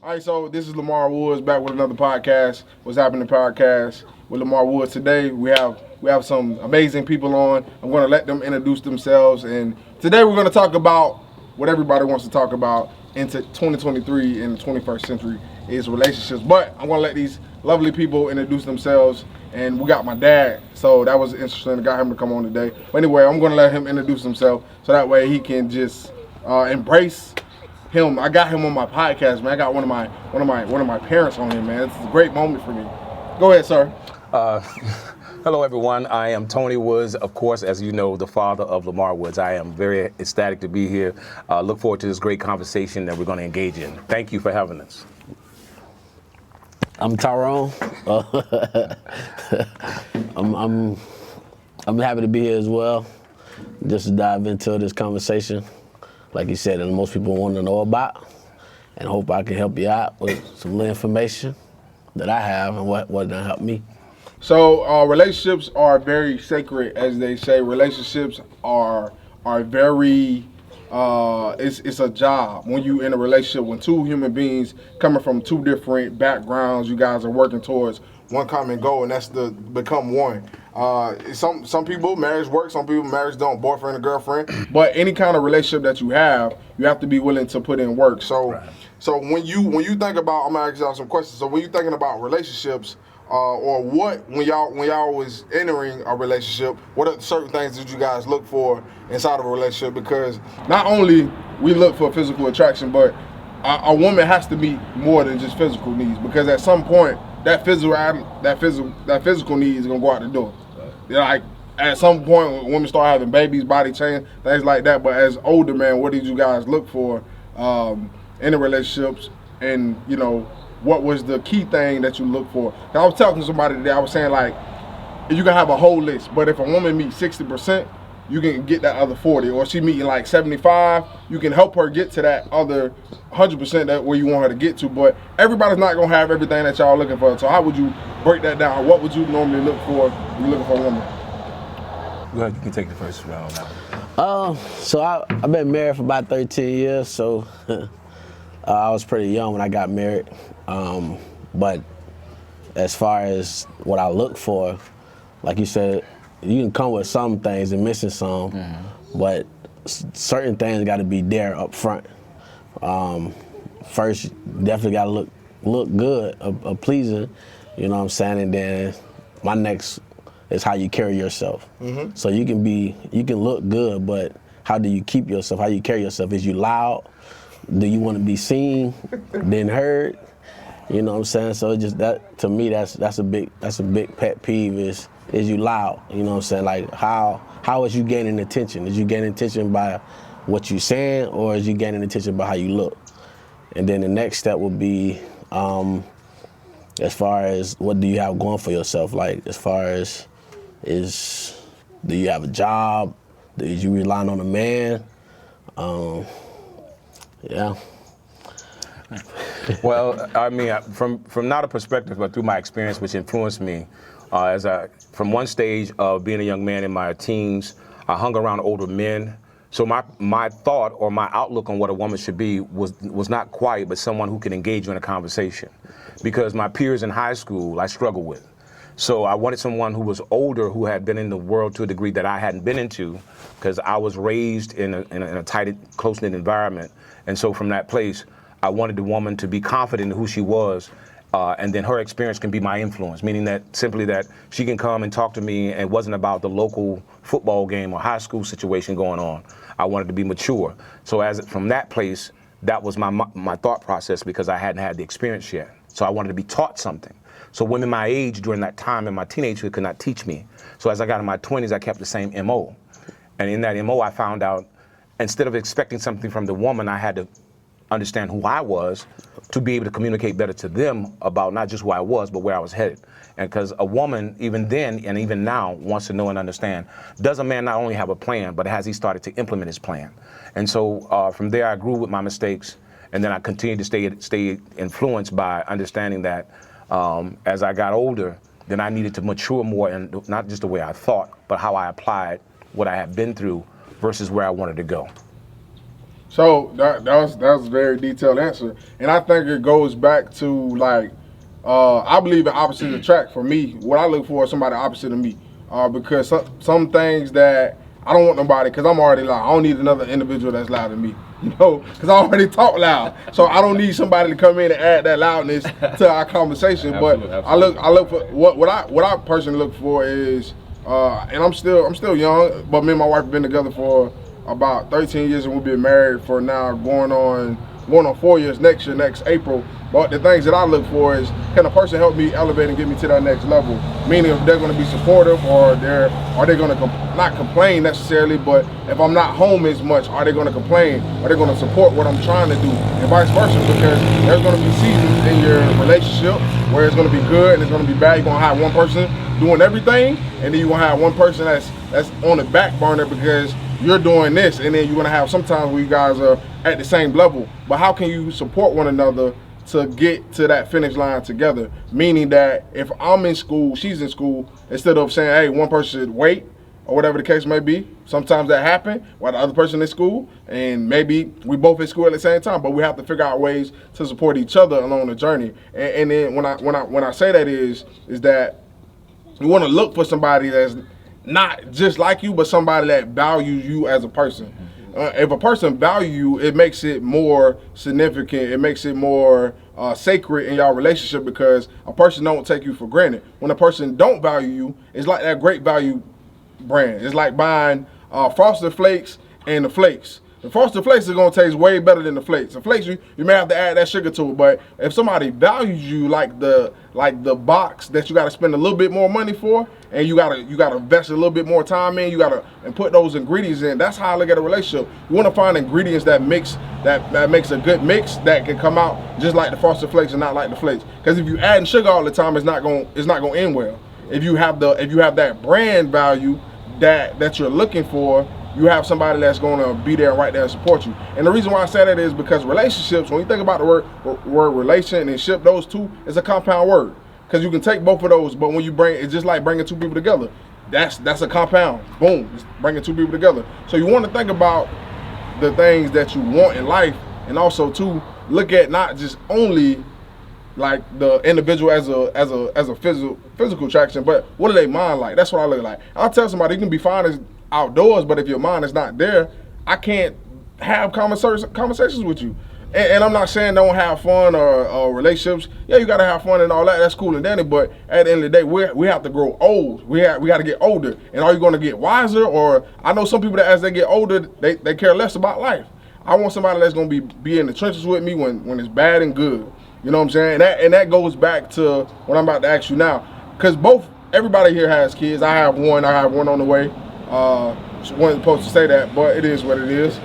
All right, so this is Lamar Woods back with another podcast. What's happening podcast with Lamar Woods today? We have some amazing people on. I'm going to let them introduce themselves, and today we're going to talk about what everybody wants to talk about into 2023 in the 21st century is relationships. But I'm going to let these lovely people introduce themselves, and we got my dad, so that was interesting. I got him to come on today. But anyway, I'm going to let him introduce himself so that way he can just embrace him. I got him on my podcast, man. I got one of my parents on here, man. It's a great moment for me. Go ahead, sir. Uh, Hello, everyone. I am Tony Woods, of course, as you know, the father of Lamar Woods. I am very ecstatic to be here. Look forward to this great conversation that we're going to engage in. Thank you for having us. I'm Tyrone. I'm happy to be here as well. Just to dive into this conversation, like you said, that most people want to know about, and hope I can help you out with some little information that I have and what done helped me. So relationships are very sacred, as they say. Relationships are very. It's a job. When you in a relationship, when two human beings coming from two different backgrounds, you guys are working towards one common goal, and that's to become one. Some people marriage works, some people marriage don't, boyfriend and girlfriend. But any kind of relationship that you have to be willing to put in work. So, Right. So when you think about, I'm gonna ask y'all some questions. So when you thinking about relationships, or when y'all was entering a relationship, what are certain things that you guys look for inside of a relationship? Because not only we look for physical attraction, but a woman has to meet more than just physical needs. Because at some point, that physical need is gonna go out the door. Like at some point, when women start having babies, body change, things like that. But as older man, what did you guys look for in the relationships? And what was the key thing that you look for? I was talking to somebody today. I was saying, like, you can have a whole list, but if a woman meets 60%, you can get that other 40. Or she meeting like 75, you can help her get to that other 100% that where you want her to get to. But everybody's not gonna have everything that y'all looking for. So how would you break that down? What would you normally look for when you're looking for a woman? Go ahead, you can take the first round now. So I've been married for about 13 years, so I was pretty young when I got married. But as far as what I look for, like you said, you can come with some things and missing some, but certain things got to be there up front. First, you definitely got to look good, pleasing, you know what I'm saying, and then my next is how you carry yourself. So you can look good, but how do you keep yourself? How you carry yourself? Is you loud? Do you want to be seen, then heard? You know what I'm saying? So it just that to me that's a big pet peeve is you loud. You know what I'm saying? Like how is you gaining attention? Is you gaining attention by what you saying, or is you gaining attention by how you look? And then the next step would be as far as what do you have going for yourself? Like as far as do you have a job? Is you relying on a man? Yeah. Well, I mean, from not a perspective, but through my experience, which influenced me, from one stage of being a young man in my teens, I hung around older men. So my thought or my outlook on what a woman should be was not quiet, but someone who can engage you in a conversation. Because my peers in high school, I struggled with. So I wanted someone who was older, who had been in the world to a degree that I hadn't been into, because I was raised in a tight, close-knit environment. And so from that place, I wanted the woman to be confident in who she was, and then her experience can be my influence, meaning that simply that she can come and talk to me, and it wasn't about the local football game or high school situation going on. I wanted to be mature. So from that place, that was my thought process, because I hadn't had the experience yet. So I wanted to be taught something. So women my age during that time in my teenagehood could not teach me. So as I got in my 20s, I kept the same MO. And in that MO, I found out, instead of expecting something from the woman, I had to understand who I was to be able to communicate better to them about not just who I was, but where I was headed. And because a woman, even then and even now, wants to know and understand, does a man not only have a plan, but has he started to implement his plan? And so from there, I grew with my mistakes, and then I continued to stay influenced by understanding that as I got older, then I needed to mature more, and not just the way I thought, but how I applied what I had been through versus where I wanted to go. So that was a very detailed answer, and I think it goes back to like I believe in opposite attract. For me, what I look for is somebody opposite of me, because some things that I don't want nobody, because I'm already loud. I don't need another individual that's louder than me, because I already talk loud. So I don't need somebody to come in and add that loudness to our conversation. Absolutely, But absolutely. I look for what I personally look for is, and I'm still young, but me and my wife have been together for about 13 years, and we've been married for now going on 4 years next April. But the things that I look for is, can a person help me elevate and get me to that next level? Meaning, if they're going to be supportive, or are they going to not complain necessarily, but if I'm not home as much, are they going to complain? Are they going to support what I'm trying to do, and vice versa? Because there's going to be seasons in your relationship where it's going to be good and it's going to be bad. You're going to have one person doing everything, and then you're going to have one person that's on the back burner because you're doing this, and then you're gonna have sometimes where you guys are at the same level. But how can you support one another to get to that finish line together? Meaning that if I'm in school, she's in school, instead of saying, hey, one person should wait, or whatever the case may be, sometimes that happens while the other person in school, and maybe we both in school at the same time, but we have to figure out ways to support each other along the journey. And then when I say that is that you want to look for somebody that's not just like you, but somebody that values you as a person. If a person values you, it makes it more significant. It makes it more sacred in your relationship, because a person don't take you for granted. When a person don't value you, it's like that Great Value brand. It's like buying Frosted Flakes and the Flakes. The Frosted Flakes is gonna taste way better than the Flakes. The Flakes, you may have to add that sugar to it, but if somebody values you like the box that you got to spend a little bit more money for, and you gotta invest a little bit more time in, and put those ingredients in. That's how I look at a relationship. You want to find ingredients that makes a good mix that can come out just like the Frosted Flakes and not like the Flakes. Because if you adding sugar all the time, it's not gonna end well. If you have that brand value that you're looking for, you have somebody that's going to be there right there and support you. And the reason why I say that is because relationships, when you think about the word relation and ship, those two is a compound word, because you can take both of those, but when you it's just like bringing two people together. That's a compound. Boom, it's bringing two people together. So you want to think about the things that you want in life, and also to look at not just only like the individual as a physical attraction, but what are they mind like? That's what I look like. I'll tell somebody you can be fine as outdoors, but if your mind is not there, I can't have conversations with you. And I'm not saying don't have fun or relationships. Yeah, you gotta have fun and all that. That's cool and dandy. But at the end of the day, we have to grow old. We got to get older. And are you going to get wiser? Or I know some people that as they get older, they care less about life. I want somebody that's going to be in the trenches with me when it's bad and good. You know what I'm saying? And that goes back to what I'm about to ask you now. Because everybody here has kids. I have one on the way. Wasn't supposed to say that, but it is what it is.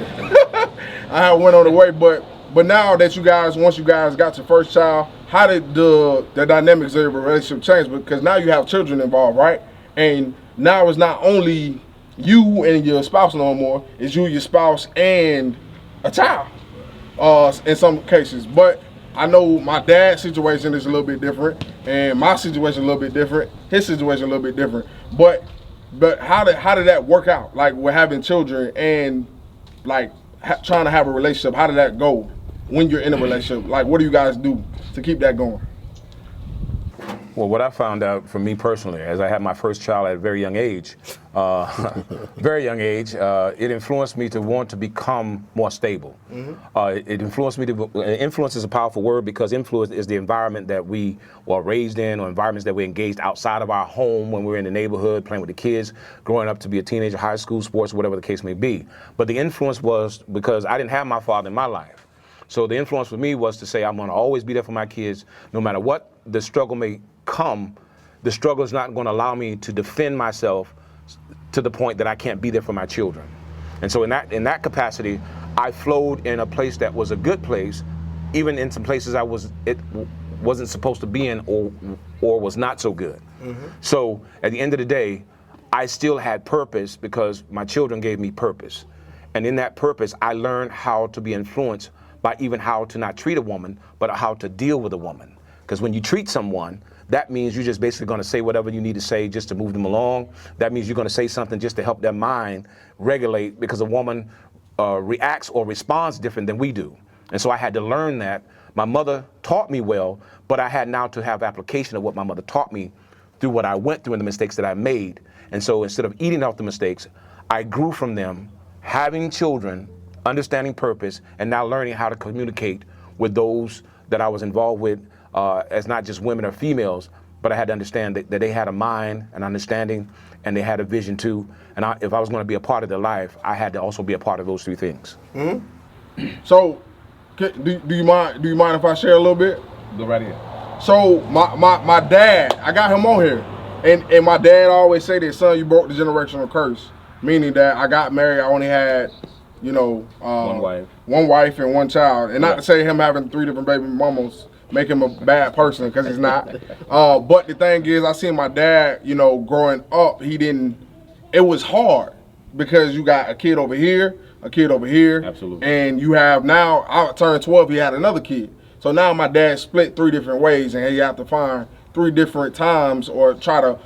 I have one on the way, but now that once you guys got your first child, how did the dynamics of your relationship change? Because now you have children involved, right? And now it's not only you and your spouse no more, it's you, your spouse, and a child in some cases. But I know my dad's situation is a little bit different, and my situation a little bit different, his situation a little bit different. But how did that work out? Like with having children and like trying to have a relationship, how did that go when you're in a relationship? Like what do you guys do to keep that going? Well, what I found out for me personally, as I had my first child at a very young age, it influenced me to want to become more stable. It influenced me influence is a powerful word, because influence is the environment that we were raised in, or environments that we engaged outside of our home when we were in the neighborhood, playing with the kids, growing up to be a teenager, high school, sports, whatever the case may be. But the influence was because I didn't have my father in my life. So the influence for me was to say, I'm going to always be there for my kids, no matter what the struggle may come. The struggle is not going to allow me to defend myself to the point that I can't be there for my children. And so in that capacity, I flowed in a place that was a good place, even in some places it wasn't supposed to be in, or was not so good. So at the end of the day, I still had purpose because my children gave me purpose. And in that purpose, I learned how to be influenced by even how to not treat a woman, but how to deal with a woman. Because when you treat someone, that means you're just basically going to say whatever you need to say just to move them along. That means you're going to say something just to help their mind regulate, because a woman reacts or responds different than we do. And so I had to learn that. My mother taught me well, but I had now to have application of what my mother taught me through what I went through and the mistakes that I made. And so instead of eating off the mistakes, I grew from them, having children, understanding purpose, and now learning how to communicate with those that I was involved with as not just women or females, but I had to understand that they had a mind, an understanding, and they had a vision too. And if I was going to be a part of their life, I had to also be a part of those three things. Mm-hmm. So, do you mind if I share a little bit? Go right in. So my dad, I got him on here, and my dad always say this, son, you broke the generational curse, meaning that I got married, I only had, one wife and one child, and not to say him having 3 different baby mamas make him a bad person, because he's not. But the thing is, I seen my dad, growing up, it was hard because you got a kid over here, a kid over here. Absolutely. And you have now, I turned 12, he had another kid. So now my dad split 3 different ways, and he have to find 3 different times or try to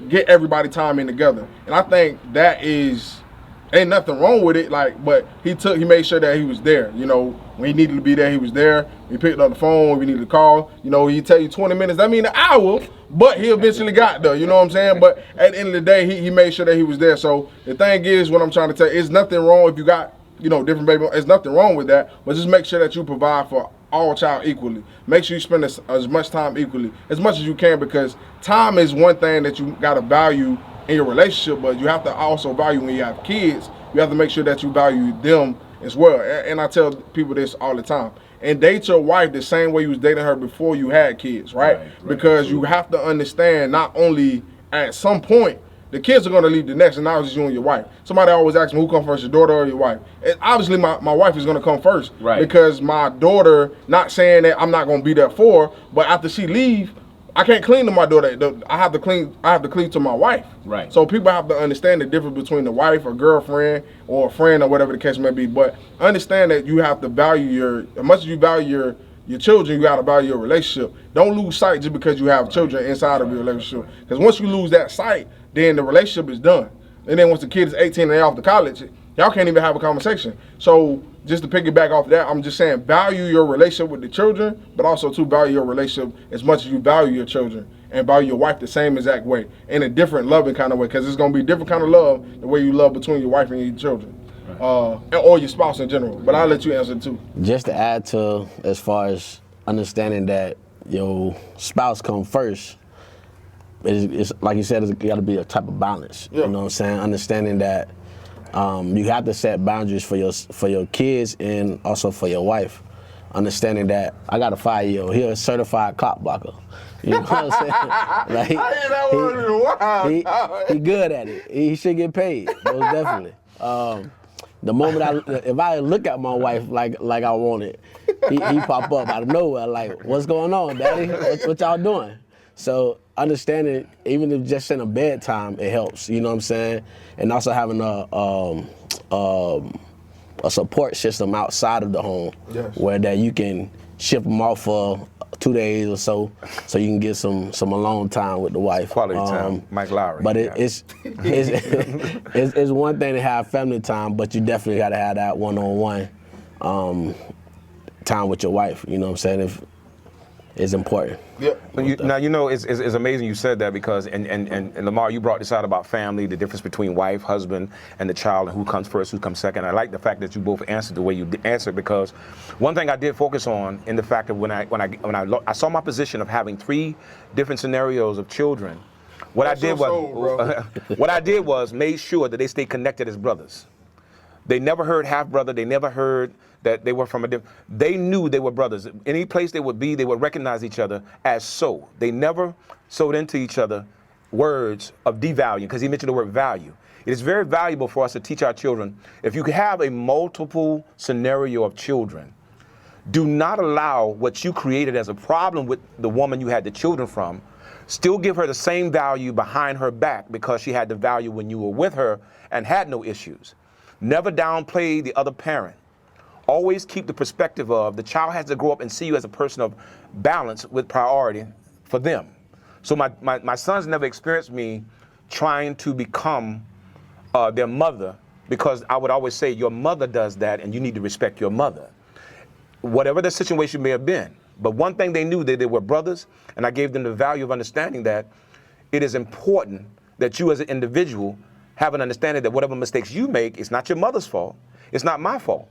get everybody time in together. And I think that ain't nothing wrong with it, but he made sure that he was there. When he needed to be there, he was there. He picked up the phone when we needed to call. He tell you 20 minutes, that mean an hour, but he eventually got there, you know what I'm saying? But at the end of the day, he made sure that he was there. So the thing is, what I'm trying to tell you, it's nothing wrong if you got, different baby, there's nothing wrong with that, but just make sure that you provide for all child equally. Make sure you spend as much time equally, as much as you can, because time is one thing that you gotta value in your relationship, but you have to also value when you have kids. You have to make sure that you value them as well. And I tell people this all the time. And date your wife the same way you was dating her before you had kids, right? Because you have to understand, not only at some point, the kids are going to leave the next, and now it's just you and your wife. Somebody always asks me, who comes first, your daughter or your wife? And obviously, my wife is going to come first. Right. Because my daughter, not saying that I'm not going to be there for her, but after she leave, I can't clean to my daughter. I have to clean to my wife. Right. So people have to understand the difference between a wife, a girlfriend, or a friend, or whatever the case may be. But understand that you have to value as much as you value your children, you got to value your relationship. Don't lose sight just because you have children inside of your relationship. Because once you lose that sight, then the relationship is done. And then once the kid is 18 and they're off to college, y'all can't even have a conversation. So just to piggyback off that, I'm just saying, value your relationship with the children, but also to value your relationship as much as you value your children, and value your wife the same exact way, in a different loving kind of way, because it's going to be a different kind of love the way you love between your wife and your children, or your spouse in general. But I'll let you answer too. Just to add to, as far as understanding that your spouse come first, it's like you said, it's got to be a type of balance. Yeah. You know what I'm saying? Understanding that you have to set boundaries for your kids and also for your wife. Understanding that I got a 5-year-old, he's a certified clock blocker. You know what I'm saying? He good at it. He should get paid, most definitely. The moment if I look at my wife like I want it, he pop up out of nowhere like, what's going on, Daddy? What y'all doing? So understanding, even if just in a bedtime, it helps. You know what I'm saying? And also having a support system outside of the home, yes, where that you can ship them off for 2 days or so you can get some alone time with the wife. Quality time, Mike Lowry. But it's one thing to have family time, but you definitely got to have that one-on-one time with your wife. You know what I'm saying? It's important. Yeah. It's amazing you said that, because and Lamar, you brought this out about family, the difference between wife, husband, and the child, and who comes first, who comes second. I like the fact that you both answered the way you answered, because one thing I did focus on in the fact that when I saw my position of having 3 different scenarios of children, what I did was made sure that they stay connected as brothers. They never heard half brother. They never heard that they were from a different. They knew they were brothers. Any place they would be, they would recognize each other as so. They never sowed into each other words of devalue, because he mentioned the word value. It is very valuable for us to teach our children. If you have a multiple scenario of children, do not allow what you created as a problem with the woman you had the children from, still give her the same value behind her back because she had the value when you were with her and had no issues. Never downplay the other parent. Always keep the perspective of the child has to grow up and see you as a person of balance with priority for them. So my sons never experienced me trying to become their mother because I would always say your mother does that and you need to respect your mother. Whatever the situation may have been. But one thing they knew, that they were brothers, and I gave them the value of understanding that it is important that you as an individual have an understanding that whatever mistakes you make, it's not your mother's fault. It's not my fault.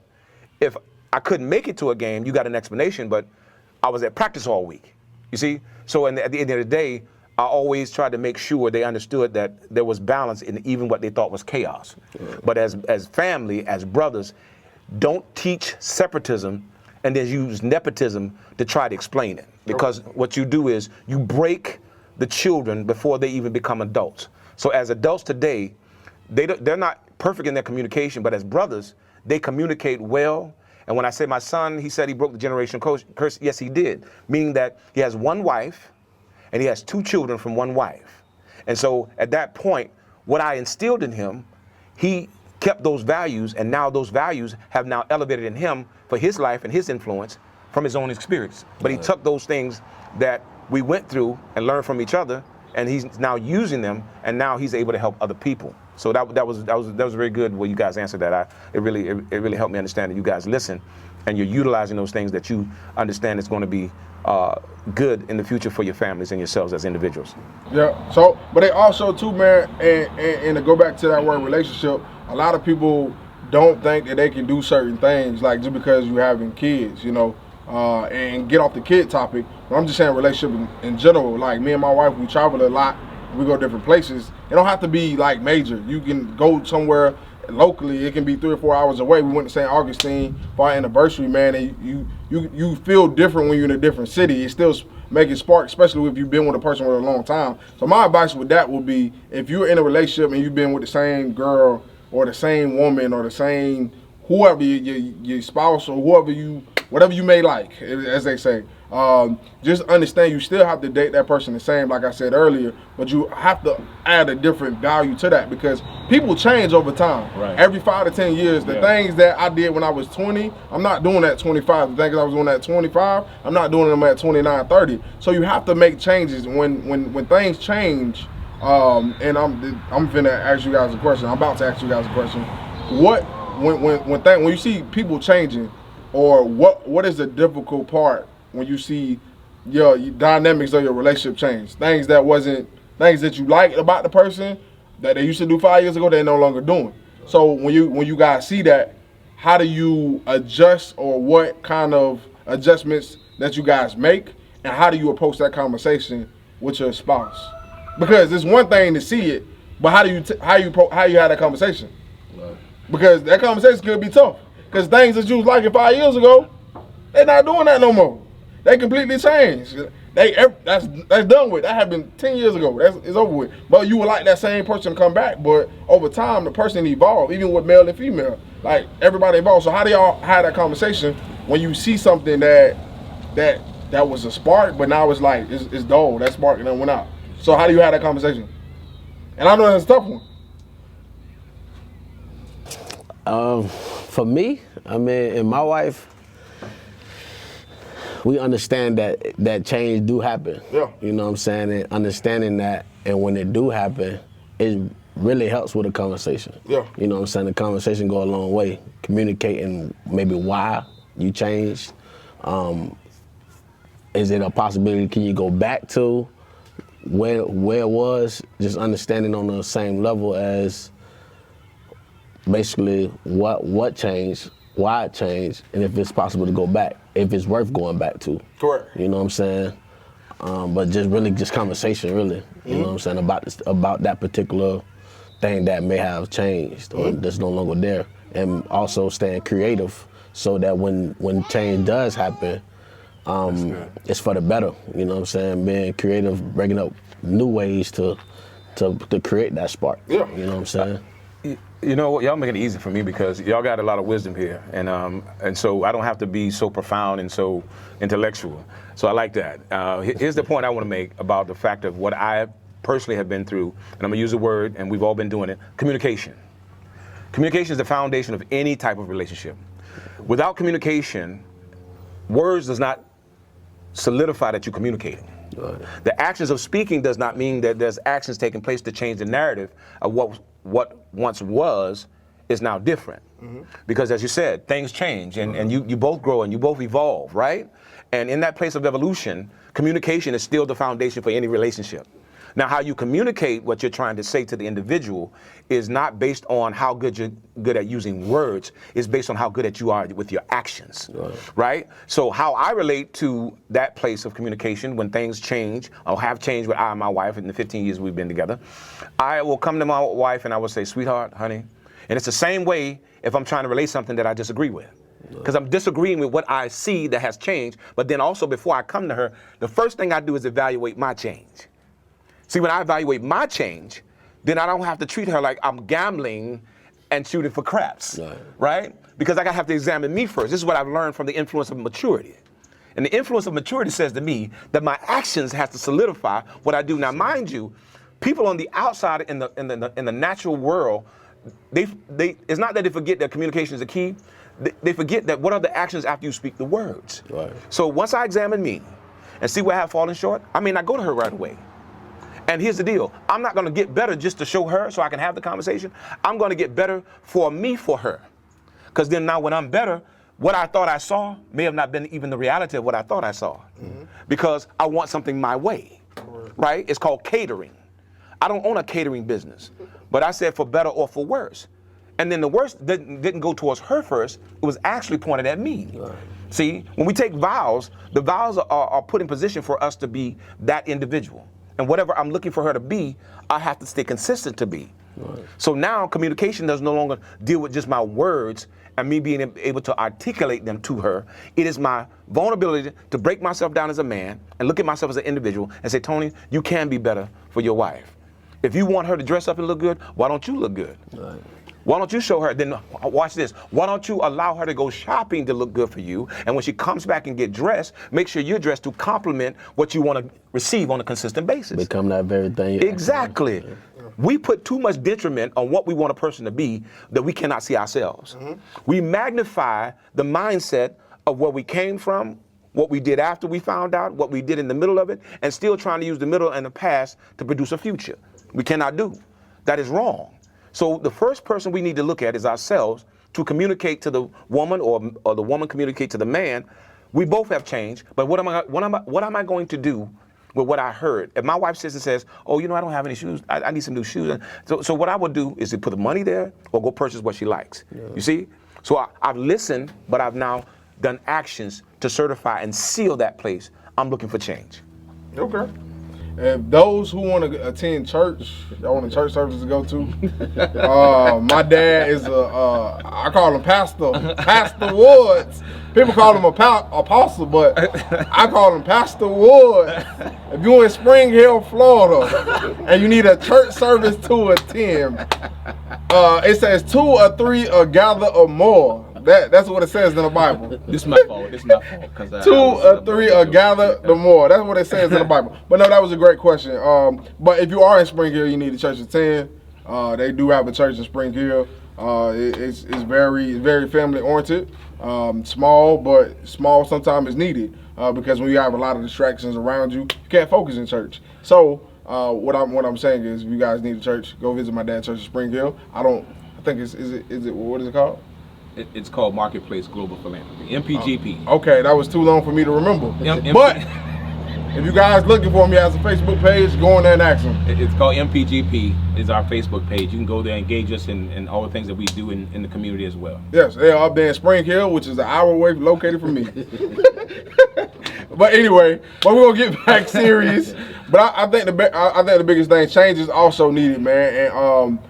If I couldn't make it to a game, you got an explanation, but I was at practice all week. You see? So at the end of the day, I always tried to make sure they understood that there was balance in even what they thought was chaos. But as family, as brothers, don't teach separatism and then use nepotism to try to explain it. Because what you do is you break the children before they even become adults. So as adults today, they're not perfect in their communication, but as brothers, they communicate well. And when I say my son, he said he broke the generational curse, yes, he did. Meaning that he has one wife, and he has 2 children from one wife. And so at that point, what I instilled in him, he kept those values, and now those values have now elevated in him for his life and his influence from his own experience. But he took those things that we went through and learned from each other, and he's now using them, and now he's able to help other people. So that was very good when you guys answered that. It really helped me understand that you guys listen, and you're utilizing those things that you understand is going to be good in the future for your families and yourselves as individuals. Yeah. So, but they also too, man, and to go back to that word relationship, a lot of people don't think that they can do certain things, like just because you're having kids, you know, and get off the kid topic. But I'm just saying relationship in general. Like me and my wife, we travel a lot. We go different places. It don't have to be like major. You can go somewhere locally. It can be 3 or 4 hours away. We went to St. Augustine for our anniversary, man. And you feel different when you're in a different city. It still make it spark, especially if you've been with a person for a long time. So my advice with that would be, if you're in a relationship and you've been with the same girl or the same woman or the same whoever, your spouse or whatever you may like, as they say, just understand you still have to date that person the same, like I said earlier, but you have to add a different value to that, because people change over time. Right. Every 5 to 10 years, the things that I did when I was 20, I'm not doing that at 25. The things I was doing at 25, I'm not doing them at 29, 30. So you have to make changes when things change. And I'm finna ask you guys a question. I'm about to ask you guys a question. When you see people changing, or what is the difficult part when you see your dynamics of your relationship change? Things that you like about the person that they used to do 5 years ago, they're no longer doing. So when you guys see that, how do you adjust, or what kind of adjustments that you guys make, and how do you approach that conversation with your spouse? Because it's one thing to see it, but how you have that conversation? Right. Because that conversation could be tough. Because things that you was liking 5 years ago, they're not doing that no more. They completely changed. That's done with. That happened 10 years ago. It's over with. But you would like that same person to come back. But over time, the person evolved, even with male and female. Like, everybody evolved. So how do y'all have that conversation when you see something that was a spark, but now it's like it's dull. That spark and then went out. So how do you have that conversation? And I know that's a tough one. For me, I mean, and my wife, we understand that change do happen. Yeah. You know what I'm saying? And understanding that, and when it do happen, it really helps with a conversation. Yeah. You know what I'm saying? The conversation go a long way. Communicating maybe why you changed. Is it a possibility? Can you go back to where it was? Just understanding on the same level as basically what changed, why it changed, and if it's possible to go back, if it's worth going back to. Correct. You know what I'm saying? But just conversation, really. You know what I'm saying, about that particular thing that may have changed or that's no longer there, and also staying creative so that when change does happen, it's for the better. You know what I'm saying? Being creative, bringing up new ways to create that spark. Yeah. You know what I'm saying? You know what, y'all make it easy for me because y'all got a lot of wisdom here, and so I don't have to be so profound and so intellectual. So I like that. Here's the point I want to make about the fact of what I personally have been through, and I'm gonna use a word, and we've all been doing it: communication. Communication is the foundation of any type of relationship. Without communication, words does not solidify that you're communicating. The actions of speaking does not mean that there's actions taking place to change the narrative of what once was is now different. Because as you said, things change and you both grow and you both evolve, right? And in that place of evolution, communication is still the foundation for any relationship. Now, how you communicate what you're trying to say to the individual is not based on how good you're good at using words. It's based on how good at you are with your actions, right? So how I relate to that place of communication when things change or have changed with I and my wife in the 15 years we've been together, I will come to my wife and I will say, sweetheart, honey, and it's the same way if I'm trying to relate something that I disagree with. Because I'm disagreeing with what I see that has changed, but then also before I come to her, the first thing I do is evaluate my change. See, when I evaluate my change, then I don't have to treat her like I'm gambling and shooting for craps, right? Because I gotta have to examine me first. This is what I've learned from the influence of maturity. And the influence of maturity says to me that my actions have to solidify what I do. Now, mind you, people on the outside in the natural world, it's not that they forget that communication is the key. They forget that what are the actions after you speak the words. Right. So once I examine me and see where I have fallen short, I may not go to her right away. And here's the deal. I'm not gonna get better just to show her so I can have the conversation. I'm gonna get better for me for her. Because then now when I'm better, what I thought I saw may have not been even the reality of what I thought I saw. Because I want something my way, right? It's called catering. I don't own a catering business, but I said for better or for worse. And then the worst didn't go towards her first, it was actually pointed at me. Right. See, when we take vows, the vows are put in position for us to be that individual. And whatever I'm looking for her to be, I have to stay consistent to be. Right. So now communication does no longer deal with just my words and me being able to articulate them to her. It is my vulnerability to break myself down as a man and look at myself as an individual and say, Tony, you can be better for your wife. If you want her to dress up and look good, why don't you look good? Right. Why don't you show her, then watch this, why don't you allow her to go shopping to look good for you, and when she comes back and get dressed, make sure you're dressed to complement what you want to receive on a consistent basis. Become that very thing. Exactly. We put too much detriment on what we want a person to be that we cannot see ourselves. We magnify the mindset of where we came from, what we did after we found out, what we did in the middle of it, and still trying to use the middle and the past to produce a future. We cannot do. That is wrong. So the first person we need to look at is ourselves to communicate to the woman or the woman communicate to the man. We both have changed, but what am I going to do with what I heard? If my wife says and says, oh, you know, I don't have any shoes, I need some new shoes. So what I would do is to put the money there or go purchase what she likes. Yeah. You see? So I've listened, but I've now done actions to certify and seal that place. I'm looking for change. Okay. If those who want to attend church, y'all want a church service to go to, my dad is I call him Pastor Woods. People call him apostle, but I call him Pastor Woods. If you're in Spring Hill, Florida, and you need a church service to attend, it says 2 or 3 are gather or more. That's what it says in the Bible. This is my fault. 2 or 3 are gathered, the more. That's what it says in the Bible. But no, that was a great question. But if you are in Spring Hill, you need a church to attend. They do have a church in Spring Hill. It's very family oriented. Small, but small sometimes is needed because when you have a lot of distractions around you, you can't focus in church. So what I'm saying is, if you guys need a church, go visit my dad's church in Spring Hill. I think is it what is it called? It's called Marketplace Global Philanthropy, MPGP. Okay, that was too long for me to remember. But if you guys looking for me, has a Facebook page, go on there and ask them. It's called MPGP, is our Facebook page. You can go there and engage us in all the things that we do in the community as well. Yes, they are up there in Spring Hill, which is an hour away located from me. But anyway, we're gonna get back serious. But I think the biggest thing, change is also needed, man.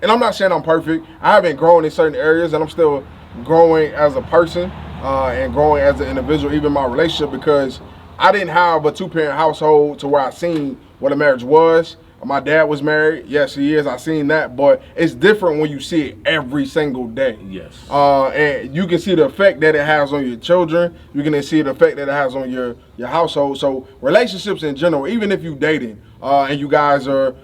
And I'm not saying I'm perfect. I haven't grown in certain areas, and I'm still growing as a person and growing as an individual, even my relationship, because I didn't have a 2-parent household to where I seen what a marriage was. My dad was married. Yes, he is. I seen that, but it's different when you see it every single day. Yes. And you can see the effect that it has on your children. You can see the effect that it has on your household. So relationships in general, even if you're dating and you guys are,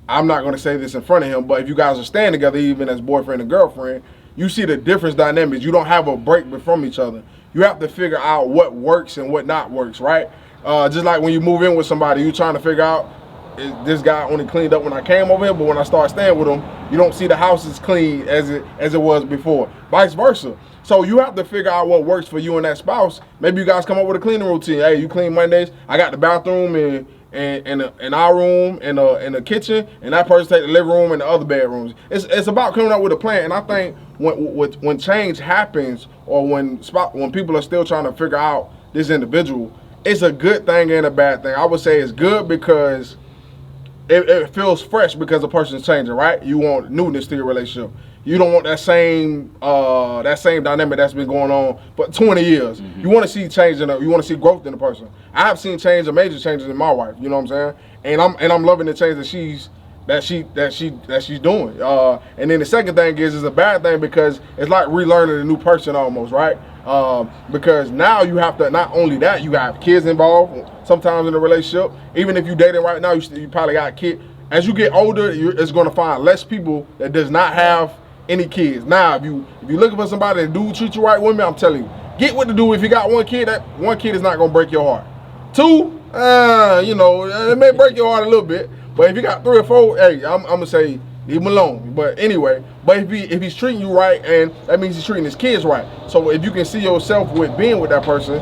I'm not going to say this in front of him, but if you guys are staying together, even as boyfriend and girlfriend, you see the difference dynamics. You don't have a break from each other. You have to figure out what works and what not works, right? Just like when you move in with somebody, you're trying to figure out, this guy only cleaned up when I came over here, but when I start staying with him, you don't see the house as clean as it was before. Vice versa. So you have to figure out what works for you and that spouse. Maybe you guys come up with a cleaning routine. Hey, you clean Mondays. I got the bathroom and our room and the kitchen, and that person take the living room and the other bedrooms. It's about coming up with a plan. And I think when change happens, or when people are still trying to figure out this individual, it's a good thing and a bad thing. I would say it's good because it feels fresh because the person's changing, right? You want newness to your relationship. You don't want that same dynamic that's been going on for 20 years. Mm-hmm. You want to see change you want to see growth in the person. I have seen major changes in my wife. You know what I'm saying? And I'm loving the change that she's doing. And then the second thing is a bad thing because it's like relearning a new person almost, right? Because now you have to, not only that, you have kids involved sometimes in a relationship. Even if you're dating right now, you probably got kids. As you get older, it's going to find less people that does not have any kids. Now, if you're looking for somebody that do treat you right, women, I'm telling you, get with the dude. If you got one kid, that one kid is not going to break your heart. Two, it may break your heart a little bit. But if you got 3 or 4, hey, I'm gonna say leave him alone. But anyway, if he's treating you right, and that means he's treating his kids right. So if you can see yourself with being with that person,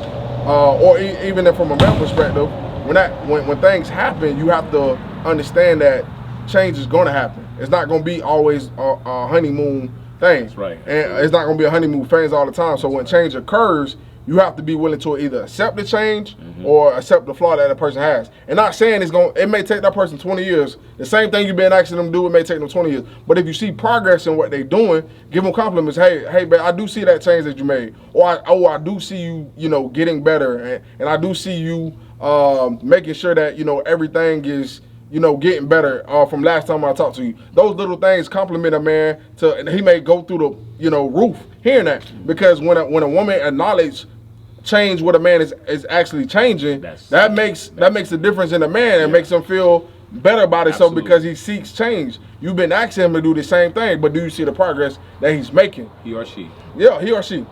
or even from a male perspective, when things happen, you have to understand that change is gonna happen. It's not gonna be always a honeymoon thing. That's right. And it's not gonna be a honeymoon phase all the time. So when change occurs, you have to be willing to either accept the change or accept the flaw that a person has. And not saying it may take that person 20 years. The same thing you've been asking them to do, it may take them 20 years. But if you see progress in what they're doing, give them compliments. Hey, man, I do see that change that you made. Or I do see you, getting better. And I do see you making sure that, everything is, getting better from last time I talked to you. Those little things compliment a man and he may go through the, roof hearing that. Because when a woman acknowledges change what a man is actually changing, that makes a difference in a man and makes him feel better about himself because he seeks change. You've been asking him to do the same thing, but do you see the progress that he's making? He or she. Yeah, he or she.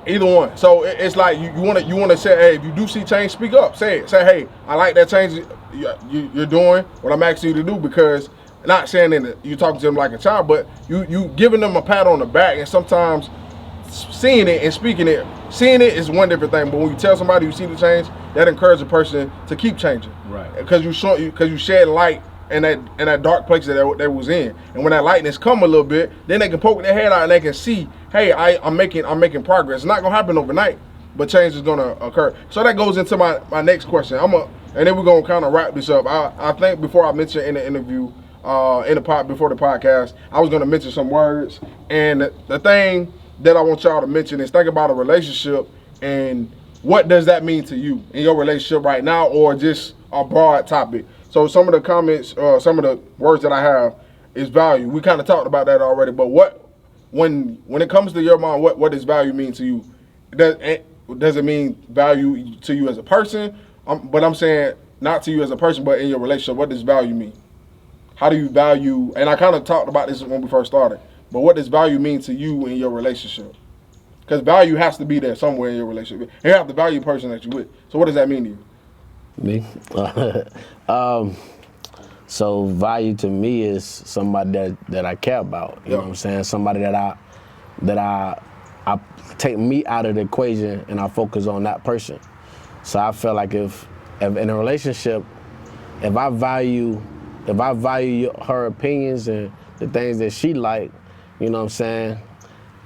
Either one. So it's like you want to say, hey, if you do see change, speak up. Say it. Say, hey, I like that change you're doing, what I'm asking you to do, because not saying that you're talking to them like a child, but you giving them a pat on the back, and sometimes seeing it and seeing it is one different thing. But when you tell somebody you see the change, that encourages a person to keep changing. Right. Because you shed light in that dark place that they was in. And when that lightness come a little bit, then they can poke their head out and they can see, hey, I'm making progress. It's not gonna happen overnight, but change is gonna occur. So that goes into my next question. And then we're gonna kind of wrap this up. I think before I mentioned in the interview, before the podcast, I was gonna mention some words. And the thing that I want y'all to mention is think about a relationship and what does that mean to you in your relationship right now, or just a broad topic. So some of the comments, some of the words that I have is value. We kind of talked about that already, but when it comes to your mind, what does value mean to you? Does it mean value to you as a person? But I'm saying not to you as a person, but in your relationship, what does value mean? How do you value, and I kind of talked about this when we first started, but what does value mean to you in your relationship? Because value has to be there somewhere in your relationship. You have to value the person that you're with. So what does that mean to you? Me? So value to me is somebody that I care about. You know what I'm saying? Somebody that I take me out of the equation and I focus on that person. So I feel like if in a relationship, if I value her opinions and the things that she like, you know what I'm saying,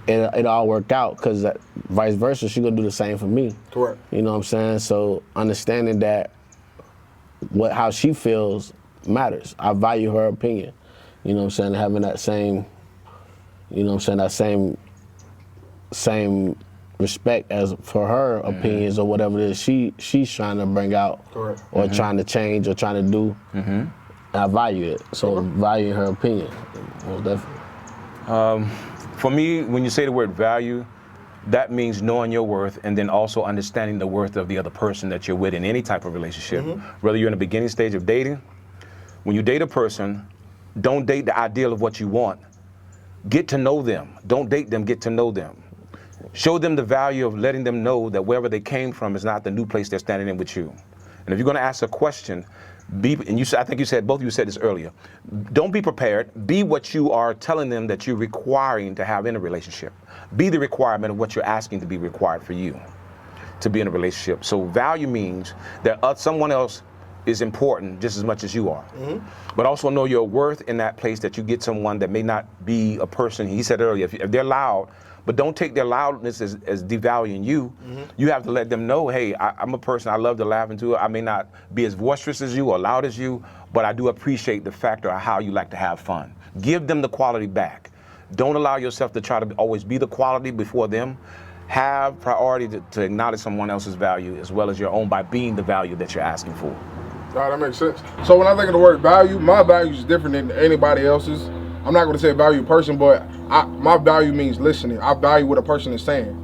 it'll all work out, because vice versa, she gonna do the same for me. Correct. You know what I'm saying? So understanding that how she feels matters. I value her opinion. You know what I'm saying? Having that same, you know what I'm saying, that same respect as for her opinions or whatever it is she's trying to bring out. Correct. Or trying to change or trying to do. I value it. So valuing her opinion, most definitely. For me, when you say the word value, that means knowing your worth and then also understanding the worth of the other person that you're with in any type of relationship. Whether you're in the beginning stage of dating, when you date a person, don't date the ideal of what you want. Get to know them. Don't date them, get to know them. Show them the value of letting them know that wherever they came from is not the new place they're standing in with you. And if you're gonna ask a question, And I think you said, both of you said this earlier. Don't be prepared. Be what you are telling them that you're requiring to have in a relationship. Be the requirement of what you're asking to be required for you to be in a relationship. So value means that someone else is important just as much as you are. But also know your worth in that place that you get someone that may not be a person. He said earlier, if they're loud, but don't take their loudness as devaluing you. You have to let them know, hey, I'm a person, I love to laugh into it. I may not be as boisterous as you or loud as you, but I do appreciate the factor of how you like to have fun. Give them the quality back. Don't allow yourself to try to always be the quality before them. Have priority to acknowledge someone else's value as well as your own by being the value that you're asking for. All right, that makes sense. So when I think of the word value, my value is different than anybody else's. I'm not going to say value person, but my value means listening. I value what a person is saying.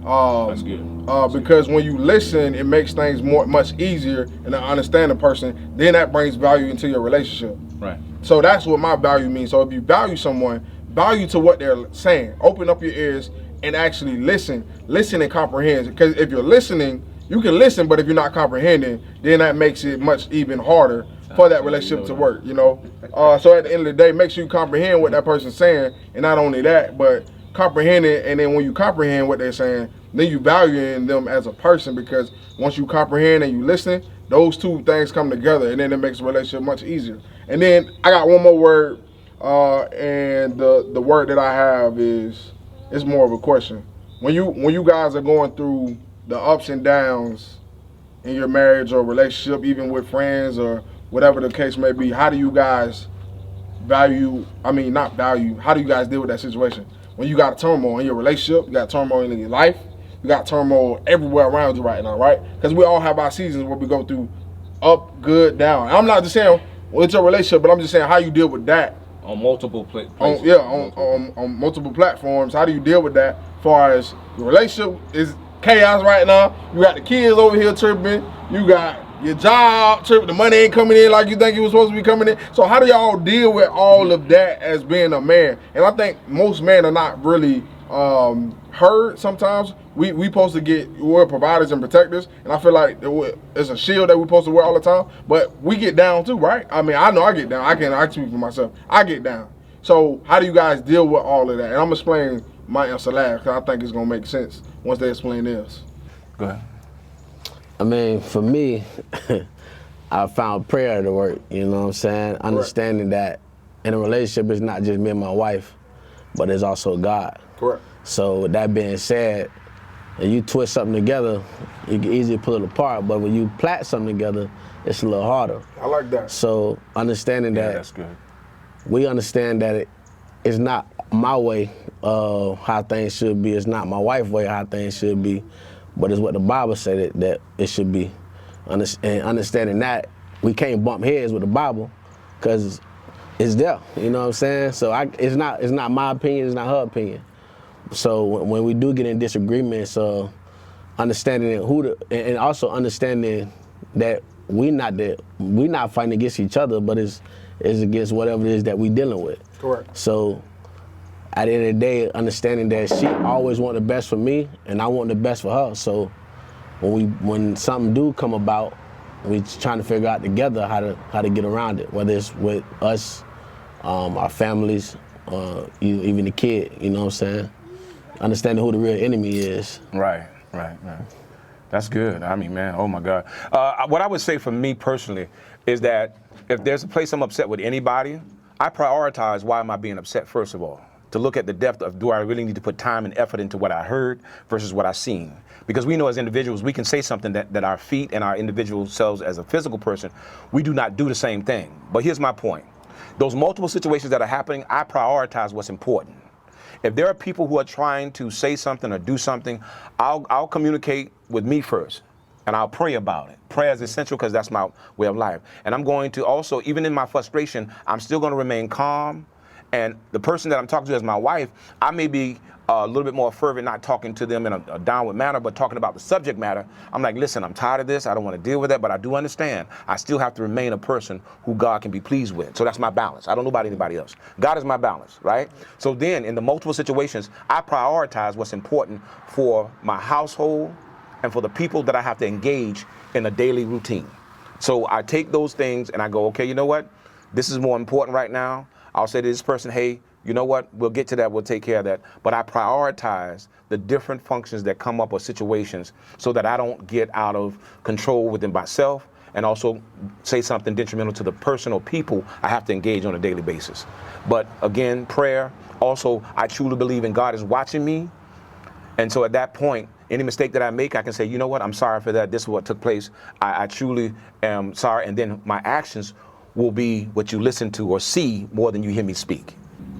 That's good. Because when you listen, it makes things much easier and to understand a person. Then that brings value into your relationship. Right. So that's what my value means. So if you value someone, value to what they're saying. Open up your ears and actually listen. Listen and comprehend. Because if you're listening, you can listen, but if you're not comprehending, then that makes it much even harder for that relationship to work, you know. So at the end of the day, make sure you comprehend what that person's saying, and not only that, but comprehend it. And then when you comprehend what they're saying, then you valuing them as a person, because once you comprehend and you listen, those two things come together, and then it makes the relationship much easier. And then I got one more word, and the word that I have is more of a question. When you guys are going through the ups and downs in your marriage or relationship, even with friends or whatever the case may be, how do you guys how do you guys deal with that situation? When you got turmoil in your relationship, you got turmoil in your life, you got turmoil everywhere around you right now, right? Because we all have our seasons where we go through up, good, down. And I'm not just saying it's a relationship, but I'm just saying how you deal with that. On multiple places. On multiple platforms. How do you deal with that as far as your relationship is chaos right now? You got the kids over here tripping. You got your job tripping. The money ain't coming in like you think it was supposed to be coming in. So how do y'all deal with all of that as being a man? And I think most men are not really heard sometimes. We supposed to we're providers and protectors, and I feel like it's a shield that we're supposed to wear all the time. But we get down too, right? I mean, I know I get down. I speak for myself. I get down. So how do you guys deal with all of that? And I'm explaining my answer last because I think it's gonna make sense once they explain theirs. Go ahead. I mean, for me, I found prayer to work, you know what I'm saying? Understanding that in a relationship, it's not just me and my wife, but it's also God. Correct. So with that being said, if you twist something together, you can easily pull it apart, but when you plait something together, it's a little harder. I like that. So understanding that, that's good. we understand that it's not my way of how things should be, it's not my wife's way how things should be, but it's what the Bible said that it should be. And understanding that, we can't bump heads with the Bible, because it's there, you know what I'm saying? So it's not my opinion, it's not her opinion. So when we do get in disagreements, understanding and also understanding that we not fighting against each other, but it's against whatever it is that we dealing with. Correct. So at the end of the day, understanding that she always want the best for me and I want the best for her. So when something do come about, we trying to figure out together how to get around it, whether it's with us, our families, even the kid, you know what I'm saying? Understanding who the real enemy is. Right. That's good. I mean, man, oh my God. What I would say for me personally is that if there's a place I'm upset with anybody, I prioritize why am I being upset first of all. To look at the depth of, do I really need to put time and effort into what I heard versus what I seen? Because we know as individuals, we can say something that our feet and our individual selves as a physical person, we do not do the same thing. But here's my point. Those multiple situations that are happening, I prioritize what's important. If there are people who are trying to say something or do something, I'll communicate with me first, and I'll pray about it. Prayer is essential because that's my way of life. And I'm going to also, even in my frustration, I'm still going to remain calm. And the person that I'm talking to as my wife, I may be a little bit more fervent, not talking to them in a downward manner, but talking about the subject matter. I'm like, listen, I'm tired of this. I don't want to deal with that, but I do understand. I still have to remain a person who God can be pleased with. So that's my balance. I don't know about anybody else. God is my balance, right? So then in the multiple situations, I prioritize what's important for my household and for the people that I have to engage in a daily routine. So I take those things and I go, okay, you know what? This is more important right now. I'll say to this person, hey, you know what? We'll get to that. We'll take care of that. But I prioritize the different functions that come up or situations so that I don't get out of control within myself and also say something detrimental to the person or people I have to engage on a daily basis. But again, prayer. Also, I truly believe in God is watching me. And so at that point, any mistake that I make, I can say, you know what, I'm sorry for that. This is what took place. I truly am sorry. And then my actions will be what you listen to or see more than you hear me speak.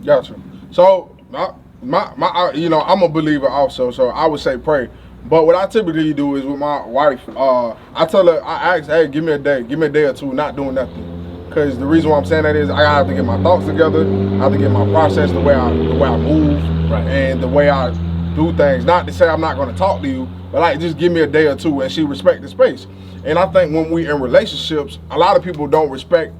Gotcha. So, I'm a believer also, so I would say pray. But what I typically do is with my wife, I tell her, I ask, hey, give me a day or two, not doing nothing. Because the reason why I'm saying that is I have to get my thoughts together. I have to get my process, the way I move, Right. and the way I do things. Not to say I'm not going to talk to you, but like just give me a day or two, and she respect the space. And I think when we in relationships, a lot of people don't respect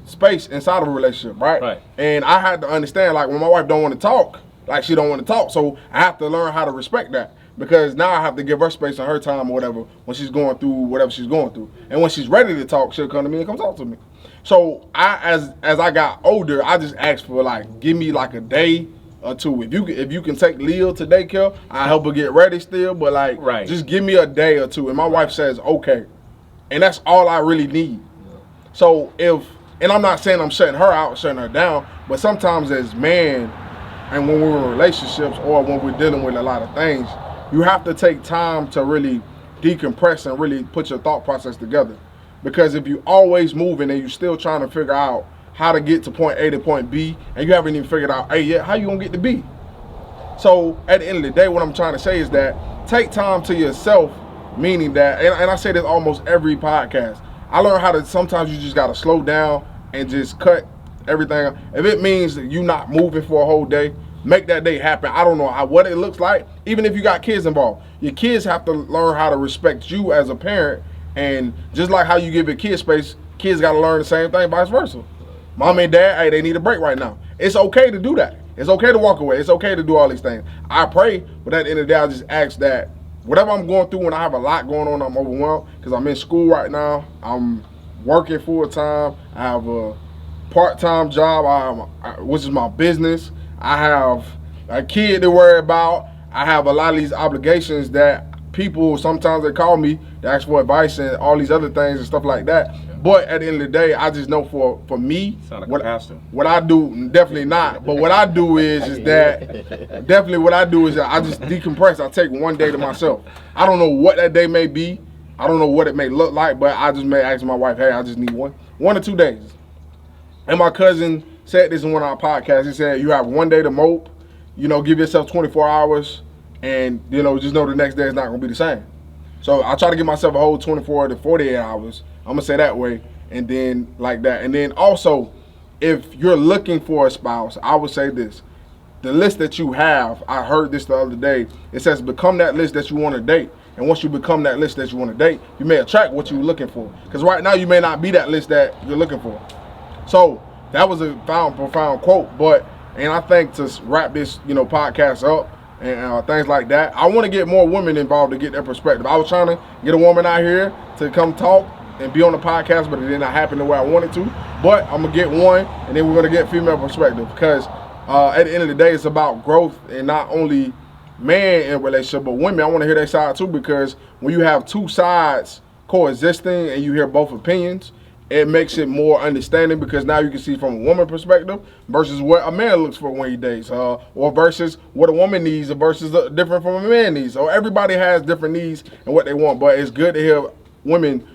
space inside of a relationship, right? Right. And I had to understand, like, when my wife don't want to talk, like she don't want to talk, so I have to learn how to respect that, because now I have to give her space on her time or whatever when she's going through whatever she's going through. And when she's ready to talk, she'll come to me and come talk to me. So as I got older, I just asked for, like, give me like a day or two. If you can take Leo to daycare, I help her get ready still, but like, Right. just give me a day or two. And my wife says okay, and that's all I really need. So and I'm not saying I'm shutting her out, shutting her down, but sometimes as man, and when we're in relationships or when we're dealing with a lot of things, you have to take time to really decompress and really put your thought process together. Because if you always moving and you're still trying to figure out how to get to point A to point B, and you haven't even figured out A yet, how you gonna get to B? So at the end of the day, what I'm trying to say is that take time to yourself, meaning that, and I say this almost every podcast, I learned how to, sometimes you just gotta slow down and just cut everything. If it means that you not moving for a whole day, make that day happen. I don't know what it looks like. Even if you got kids involved, your kids have to learn how to respect you as a parent. And just like how you give your kids space, kids got to learn the same thing, vice versa. Mom and dad, hey, they need a break right now. It's okay to do that. It's okay to walk away. It's okay to do all these things. I pray, but at the end of the day, I just ask that whatever I'm going through, when I have a lot going on, I'm overwhelmed because I'm in school right now. I'm working full time. I have a part-time job, which is my business. I have a kid to worry about. I have a lot of these obligations that people, sometimes they call me to ask for advice and all these other things and stuff like that. But at the end of the day, I just know for me, Sound like a pastor. what I do, definitely not. But what I do is that definitely what I do is that I just decompress. I take one day to myself. I don't know what that day may be. I don't know what it may look like, but I just may ask my wife, hey, I just need one or 2 days. And my cousin said this in one of our podcasts. He said, you have one day to mope, give yourself 24 hours, and, just know the next day is not going to be the same. So I try to give myself a whole 24 to 48 hours. I'm going to say that way, and then like that. And then also, if you're looking for a spouse, I would say this. The list that you have, I heard this the other day, it says become that list that you want to date. And once you become that list that you want to date, you may attract what you're looking for. Because right now, you may not be that list that you're looking for. So that was a profound quote. And I think to wrap this, podcast up and things like that, I want to get more women involved to get their perspective. I was trying to get a woman out here to come talk and be on the podcast, but it did not happen the way I wanted to. But I'm going to get one, and then we're going to get female perspective. Because at the end of the day, it's about growth, and not only man in a relationship, but women. I want to hear their side too, because when you have two sides coexisting and you hear both opinions, it makes it more understanding, because now you can see from a woman perspective versus what a man looks for when he dates, or versus what a woman needs versus different from a man needs. So everybody has different needs and what they want, but it's good to hear women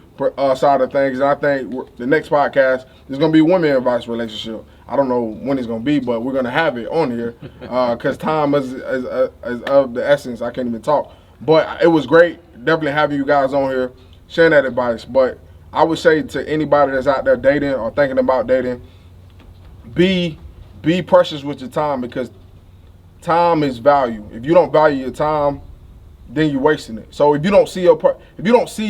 side of things. And I think the next podcast is going to be women advice relationship. I don't know when it's going to be, but we're going to have it on here because time is of the essence. I can't even talk. But it was great definitely having you guys on here, sharing that advice. But I would say to anybody that's out there dating or thinking about dating, be precious with your time, because time is value. If you don't value your time, then you're wasting it. So if you don't see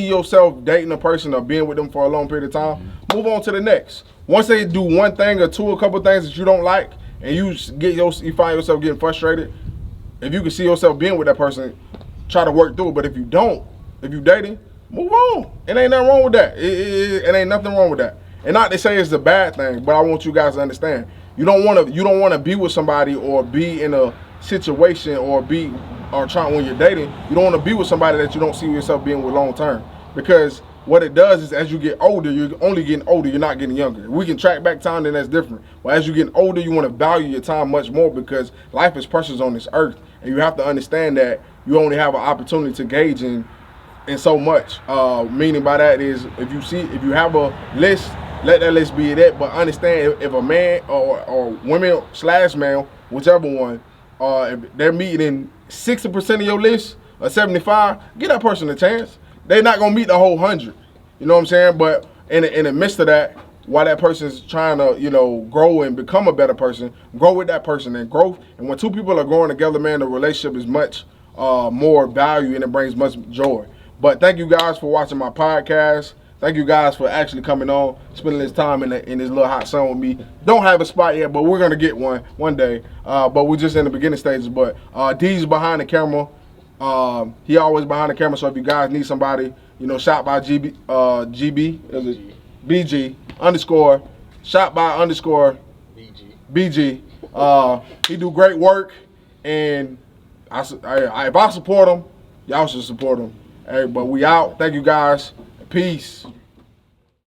yourself dating a person or being with them for a long period of time, move on to the next. Once they do one thing or two, a couple things that you don't like, and you find yourself getting frustrated, if you can see yourself being with that person, try to work through it. But if you don't, if you're dating, move on. It ain't nothing wrong with that. It ain't nothing wrong with that. And not to say it's a bad thing, but I want you guys to understand. You don't want to be with somebody or be in a situation or trying when you're dating. You don't want to be with somebody that you don't see yourself being with long term. Because what it does is as you get older, you're only getting older. You're not getting younger. If we can track back time, then that's different. But as you get older, you want to value your time much more because life is precious on this earth, and you have to understand that you only have an opportunity to gauge in so much. Meaning by that is if you have a list, let that list be that. But understand if a man or women / male, whichever one, if they're meeting 60% of your list or 75, give that person a chance. They're not gonna meet the whole 100. You know what I'm saying? But in the midst of that, while that person's trying to, grow and become a better person, grow with that person and growth. And when two people are growing together, man, the relationship is much more value and it brings much joy. But thank you guys for watching my podcast. Thank you guys for actually coming on, spending this time in this little hot sun with me. Don't have a spot yet, but we're gonna get one day. But we're just in the beginning stages. But D's behind the camera. He always behind the camera. So if you guys need somebody, shot by GB, is it BG _ shot by _ BG. He do great work, and if I support him, y'all should support him. Hey, but we out. Thank you guys. Peace.